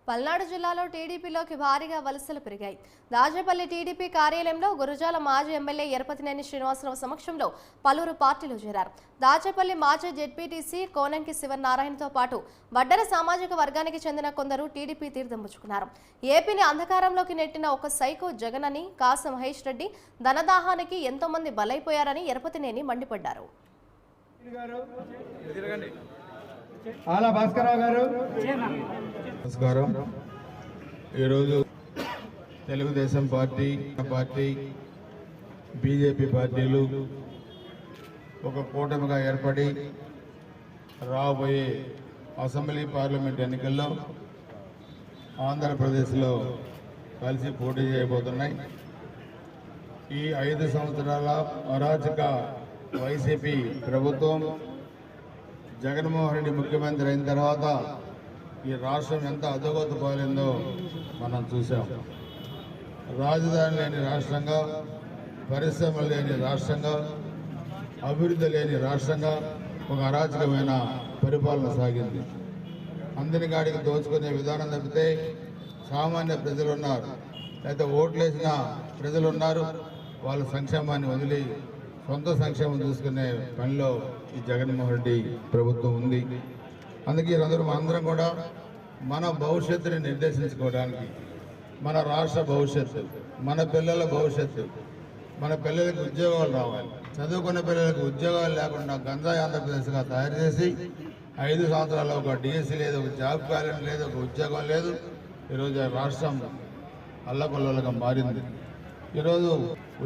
పల్నాడు జిల్లాలో టీడీపీలోకి భారీగా వలసలు పెరిగాయి. రాజపల్లి టీడీపీ కార్యాలయంలో గురజాల మాజీ ఎమ్మెల్యే ఎరపతినేని శ్రీనివాసరావు సమక్షంలో పలువురు పార్టీలు చేరారు. దాచేపల్లి మాజీ జెడ్పీటీసీ కోనంకి శివనారాయణతో పాటు వడ్డర సామాజిక వర్గానికి చెందిన కొందరు టీడీపీ తీర్థం పుచ్చుకున్నారు. ఏపీని అంధకారంలోకి నెట్టిన ఒక సైకో జగన్ అని కాసు మహేష్ రెడ్డి ధనదాహానికి ఎంతో మంది బలైపోయారని ఎరపతినేని మండిపడ్డారు. నమస్కారం. ఈరోజు తెలుగుదేశం పార్టీ బీజేపీ పార్టీలు ఒక కూటమిగా ఏర్పడి రాబోయే అసెంబ్లీ పార్లమెంట్ ఎన్నికల్లో ఆంధ్రప్రదేశ్లో కలిసి పోటీ చేయబోతున్నాయి. ఈ 5 సంవత్సరాల అరాచక వైసీపీ ప్రభుత్వం జగన్మోహన్ రెడ్డి ముఖ్యమంత్రి అయిన తర్వాత ఈ రాష్ట్రం ఎంత అధోగతి పోయిందో మనం చూసాం. రాజధాని లేని రాష్ట్రంగా, పరిశ్రమలు లేని రాష్ట్రంగా, అభివృద్ధి లేని రాష్ట్రంగా ఒక అరాచకమైన పరిపాలన సాగింది. అందరి గాడికి దోచుకునే విధానం తప్పితే సామాన్య ప్రజలు ఉన్నారు, లేకపోతే ఓట్లేసిన ప్రజలు ఉన్నారు. వాళ్ళ సంక్షేమాన్ని వదిలి సొంత సంక్షేమం చూసుకునే పనిలో ఈ జగన్మోహన్ రెడ్డి ప్రభుత్వం ఉంది. అందుకే అందరం కూడా మన భవిష్యత్తుని నిర్దేశించుకోవడానికి, మన రాష్ట్ర భవిష్యత్తు, మన పిల్లల భవిష్యత్తు, మన పిల్లలకు ఉద్యోగాలు రావాలి, చదువుకున్న పిల్లలకు ఉద్యోగాలు లేకుండా గంజాయి ఆంధ్రప్రదేశ్గా తయారు చేసి 5 సంవత్సరాల్లో ఒక డిఎస్సీ లేదు, ఒక జాబ్ క్యాలెండర్ లేదు, ఒక ఉద్యోగం లేదు. ఈరోజు రాష్ట్రం అల్లకొల్లలుగా మారింది. ఈరోజు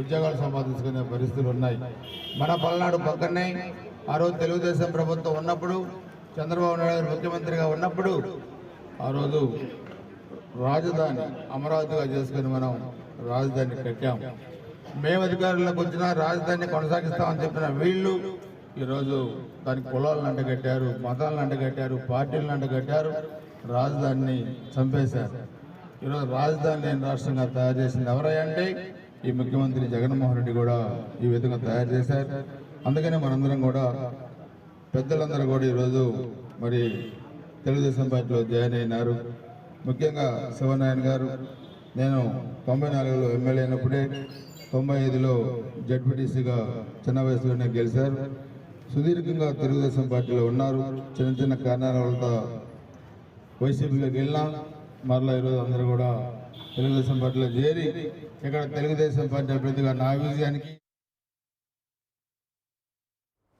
ఉద్యోగాలు సంపాదించుకునే పరిస్థితులు ఉన్నాయి. మన పల్నాడు పక్కనే ఆ రోజు తెలుగుదేశం ప్రభుత్వం ఉన్నప్పుడు, చంద్రబాబు నాయుడు గారు ముఖ్యమంత్రిగా ఉన్నప్పుడు ఆ రోజు రాజధాని అమరావతిగా చేసుకుని మనం రాజధాని కట్టాం. మేము అధికారంలోకి వచ్చినా రాజధానిని కొనసాగిస్తామని చెప్పిన వీళ్ళు ఈరోజు దానికి కులాలను అంటగట్టారు, మతాలను అంటగట్టారు, పార్టీలను అంటగట్టారు, రాజధానిని చంపేశారు. ఈరోజు రాజధాని లేని రాష్ట్రంగా తయారు చేసింది ఎవరంటే ఈ ముఖ్యమంత్రి జగన్మోహన్ రెడ్డి కూడా ఈ విధంగా తయారు చేశారు. అందుకనే మనందరం కూడా పెద్దలందరూ కూడా ఈరోజు మరి తెలుగుదేశం పార్టీలో జాయిన్ అయినారు. ముఖ్యంగా శివనారాయణ గారు, నేను 94లో ఎమ్మెల్యే అయినప్పుడే 95లో జెడ్పీటీసీగా చిన్న వయసులోనే గెలిచారు. సుదీర్ఘంగా తెలుగుదేశం పార్టీలో ఉన్నారు. చిన్న కారణాల వల్ల వైసీపీలోకి వెళ్ళినా మరలా ఈరోజు అందరూ కూడా తెలుగుదేశం పార్టీలో చేరి ఇక్కడ తెలుగుదేశం పార్టీ అభ్యర్థిగా నా విజయానికి